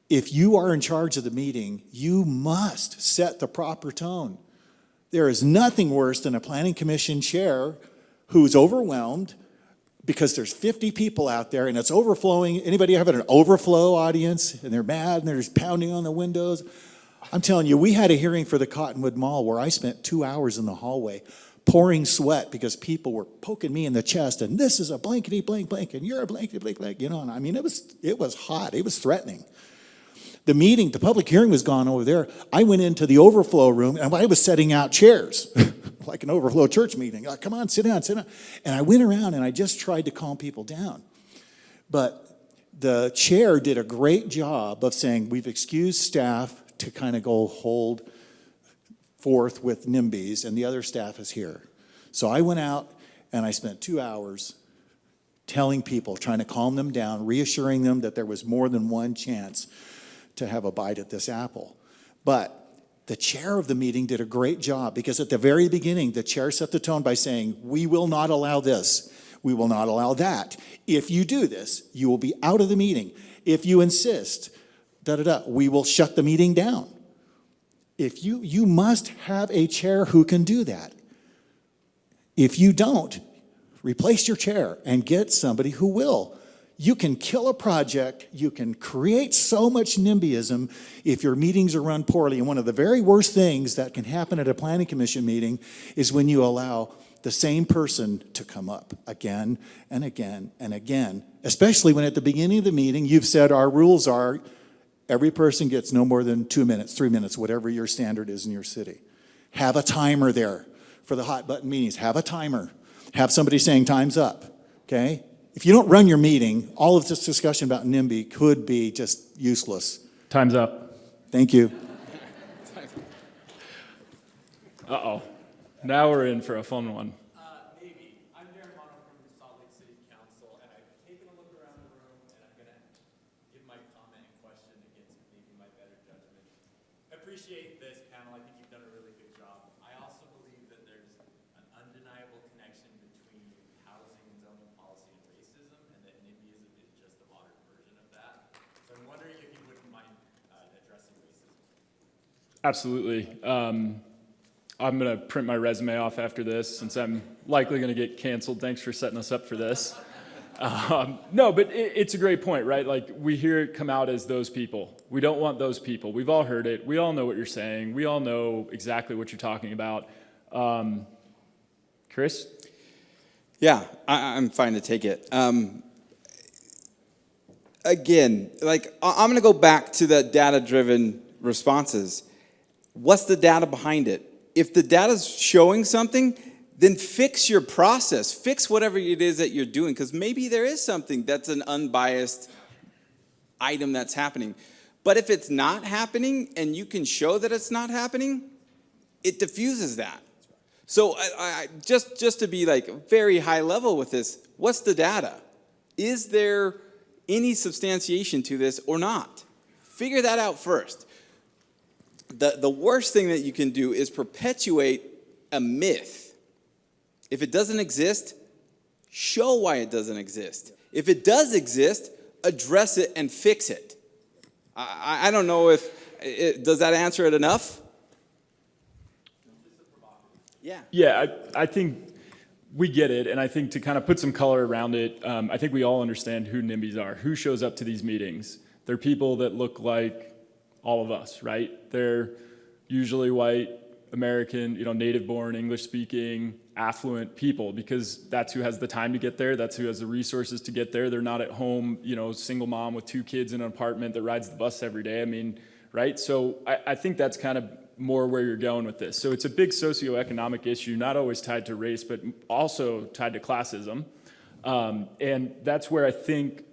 if you are in charge of the meeting, you must set the proper tone. There is nothing worse than a planning commission chair who's overwhelmed because there's 50 people out there and it's overflowing. Anybody have an overflow audience and they're mad and they're just pounding on the windows? I'm telling you, we had a hearing for the Cottonwood Mall where I spent 2 hours in the hallway pouring sweat because people were poking me in the chest, and this is a blankety blank blank, and you're a blankety blank blank, you know. And I mean, it was hot. It was threatening. The public hearing was gone over there. I went into the overflow room, and I was setting out chairs, like an overflow church meeting. Like, come on, sit down, sit down. And I went around, and I just tried to calm people down. But the chair did a great job of saying, we've excused staff to kind of go hold forth with NIMBYs, and the other staff is here. So I went out and I spent 2 hours telling people, trying to calm them down, reassuring them that there was more than one chance to have a bite at this apple. But the chair of the meeting did a great job, because at the very beginning, the chair set the tone by saying, we will not allow this. We will not allow that. If you do this, you will be out of the meeting. If you insist, we will shut the meeting down. If you must have a chair who can do that. If you don't, replace your chair and get somebody who will. You can kill a project. You can create so much NIMBYism if your meetings are run poorly. And one of the very worst things that can happen at a planning commission meeting is when you allow the same person to come up again and again and again, especially when at the beginning of the meeting you've said our rules are every person gets no more than 2 minutes, 3 minutes, whatever your standard is in your city. Have a timer there for the hot button meetings. Have a timer. Have somebody saying time's up, okay? If you don't run your meeting, all of this discussion about NIMBY could be just useless. Time's up. Thank you. Uh-oh. Now we're in for a fun one. Maybe. I'm Darren Mono from the Salt Lake City Council, and I've taken a look around the room, and I'm going to give my comment and question against maybe my better judgment. I appreciate this panel. I think you've done a really good job. I also believe that there's an undeniable connection between housing and zoning policy and racism, and that NIMBYism is just a modern version of that. So I'm wondering if you wouldn't mind addressing racism. Absolutely. I'm going to print my resume off after this since I'm likely going to get canceled. Thanks for setting us up for this. No, but it's a great point, right? Like, we hear it come out as those people. We don't want those people. We've all heard it. We all know what you're saying. We all know exactly what you're talking about. Chris? Yeah, I'm fine to take it. Again, like, I'm going to go back to the data-driven responses. What's the data behind it? If the data's showing something, then fix your process. Fix whatever it is that you're doing, because maybe there is something that's an unbiased item that's happening. But if it's not happening and you can show that it's not happening, it diffuses that. So just to be like very high level with this, what's the data? Is there any substantiation to this or not? Figure that out first. The worst thing that you can do is perpetuate a myth. If it doesn't exist, show why it doesn't exist. If it does exist, address it and fix it. I don't know if, does that answer it enough? Yeah. Yeah, I think we get it, and I think to kind of put some color around it, I think we all understand who NIMBYs are, who shows up to these meetings. They're people that look like all of us, right? They're usually white, American, native-born, English-speaking, affluent people, because that's who has the time to get there. That's who has the resources to get there. They're not at home, single mom with 2 kids in an apartment that rides the bus every day. I mean, right? So I think that's kind of more where you're going with this. So it's a big socioeconomic issue, not always tied to race, but also tied to classism. And that's where I think,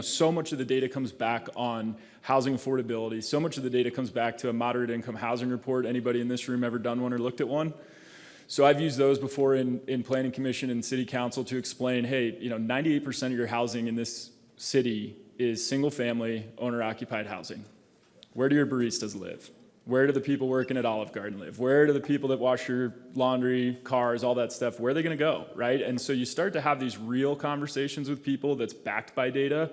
so much of the data comes back on housing affordability. So much of the data comes back to a moderate income housing report. Anybody in this room ever done one or looked at one? So I've used those before in planning commission and city council to explain, hey, 98% of your housing in this city is single family owner occupied housing. Where do your baristas live? Where do the people working at Olive Garden live? Where do the people that wash your laundry, cars, all that stuff, where are they going to go, right? And so you start to have these real conversations with people that's backed by data.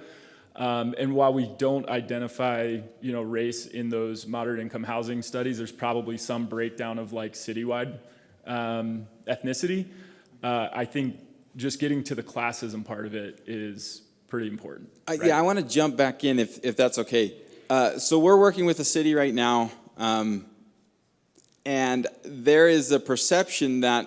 And while we don't identify, race in those moderate income housing studies, there's probably some breakdown of like citywide ethnicity. I think just getting to the classism part of it is pretty important. Right? Yeah, I want to jump back in if that's okay. So we're working with a city right now. And there is a perception that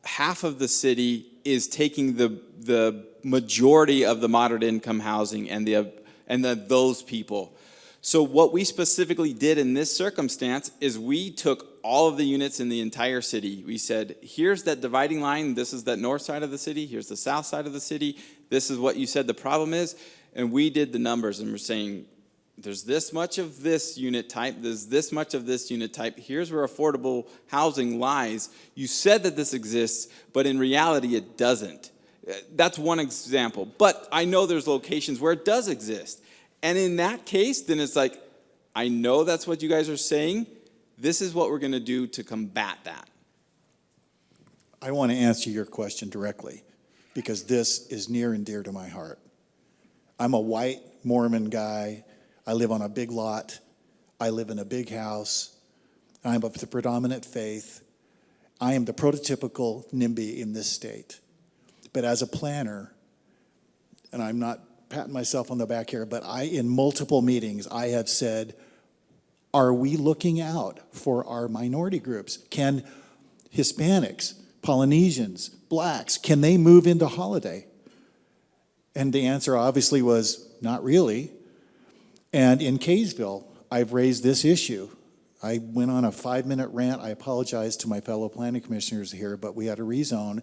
half of the city is taking the majority of the moderate income housing and those people. So what we specifically did in this circumstance is we took all of the units in the entire city. We said, here's that dividing line. This is that north side of the city. Here's the south side of the city. This is what you said the problem is. And we did the numbers, and we're saying, there's this much of this unit type, there's this much of this unit type, here's where affordable housing lies. You said that this exists, but in reality it doesn't. That's one example. But I know there's locations where it does exist. And in that case, then it's like, I know that's what you guys are saying. This is what we're going to do to combat that. I want to answer your question directly. because this is near and dear to my heart. I'm a white Mormon guy. I live on a big lot. I live in a big house. I'm of the predominant faith. I am the prototypical NIMBY in this state. But as a planner, and I'm not patting myself on the back here, but in multiple meetings, I have said, are we looking out for our minority groups? Can Hispanics, Polynesians, blacks, can they move into Holiday? And the answer obviously was not really. And in Kaysville, I've raised this issue. I went on a 5-minute rant. I apologize to my fellow planning commissioners here, but we had a rezone.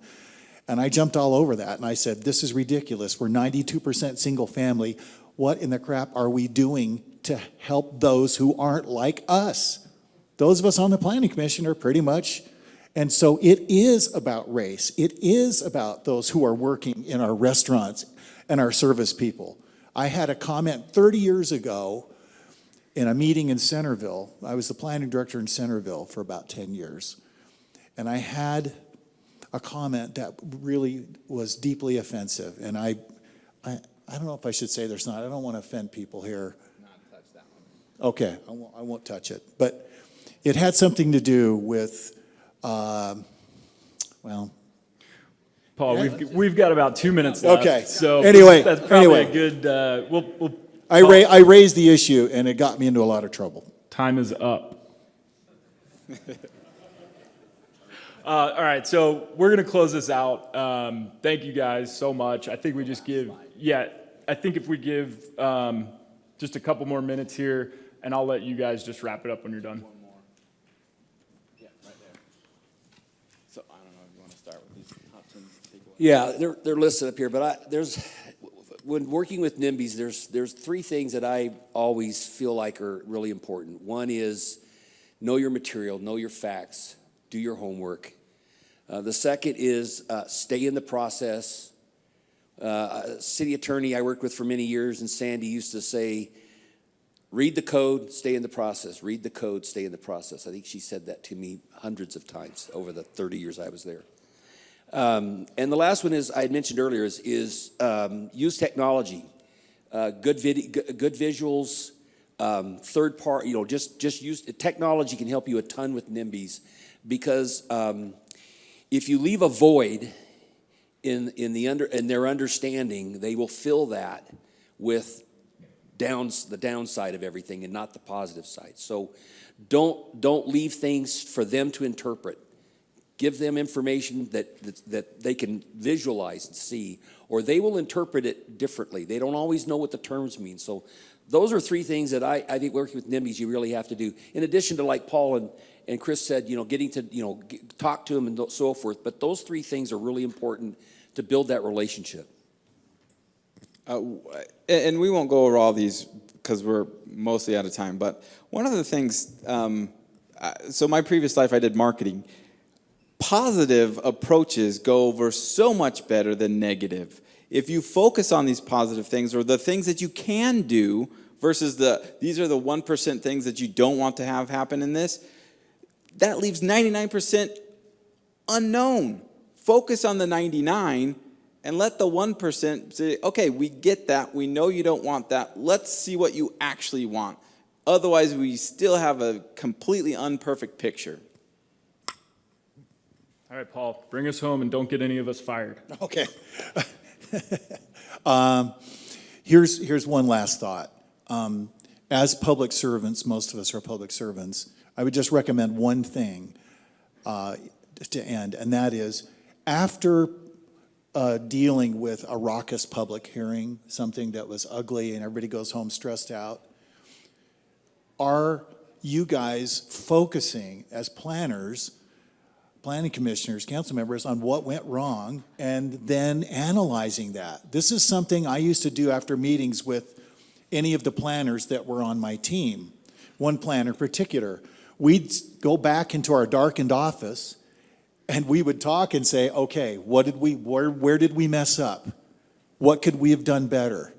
And I jumped all over that. And I said, this is ridiculous. We're 92% single family. What in the crap are we doing to help those who aren't like us? Those of us on the planning commission are pretty much. And so it is about race. It is about those who are working in our restaurants and our service people. I had a comment 30 years ago in a meeting in Centerville. I was the planning director in Centerville for about 10 years. And I had a comment that really was deeply offensive. And I don't know if I should say this or not. I don't want to offend people here. Not touch that one. Okay, I won't touch it. But it had something to do with, well, Paul, we've got about 2 minutes left. Okay. So Anyway, that's probably anyway. a good. We'll I raised the issue, and it got me into a lot of trouble. time is up. All right, so we're gonna close this out. Thank you guys so much. I think we just give. I think if we give just a couple more minutes here, and I'll let you guys just wrap it up when you're done. One more. Yeah, right there. So I don't know if you want to start with these options. Yeah, they're listed up here, but when working with NIMBYs, there's three things that I always feel like are really important. One is know your material, know your facts, do your homework. The second is stay in the process. A city attorney I worked with for many years in Sandy used to say, read the code, stay in the process. Read the code, stay in the process. I think she said that to me hundreds of times over the 30 years I was there. And the last one is I had mentioned earlier is use technology, good visuals, third part. Just use technology can help you a ton with NIMBYs because if you leave a void in their understanding, they will fill that with the downside of everything and not the positive side. So don't leave things for them to interpret. Give them information that they can visualize and see, or they will interpret it differently. They don't always know what the terms mean. So those are three things that I think working with NIMBYs you really have to do. In addition to, like Paul and Chris said, getting to, talk to them and so forth. But those three things are really important to build that relationship. And we won't go over all these because we're mostly out of time. But one of the things, so my previous life I did marketing. Positive approaches go over so much better than negative. If you focus on these positive things or the things that you can do versus these are the 1% things that you don't want to have happen in this, that leaves 99% unknown. Focus on the 99 and let the 1% say, okay, we get that. We know you don't want that. Let's see what you actually want. Otherwise, we still have a completely unperfect picture. All right, Paul, bring us home and don't get any of us fired. Okay. Here's one last thought. As public servants, most of us are public servants, I would just recommend one thing to end, and that is after dealing with a raucous public hearing, something that was ugly and everybody goes home stressed out, are you guys focusing as planners, planning commissioners, council members, on what went wrong and then analyzing that? This is something I used to do after meetings with any of the planners that were on my team. One planner in particular, we'd go back into our darkened office and we would talk and say, okay, where did we mess up? What could we have done better?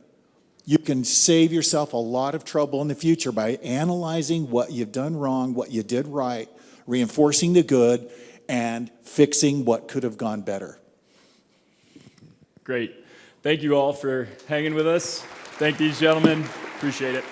You can save yourself a lot of trouble in the future by analyzing what you've done wrong, what you did right, reinforcing the good, and fixing what could have gone better. Great. Thank you all for hanging with us. Thank these gentlemen. Appreciate it.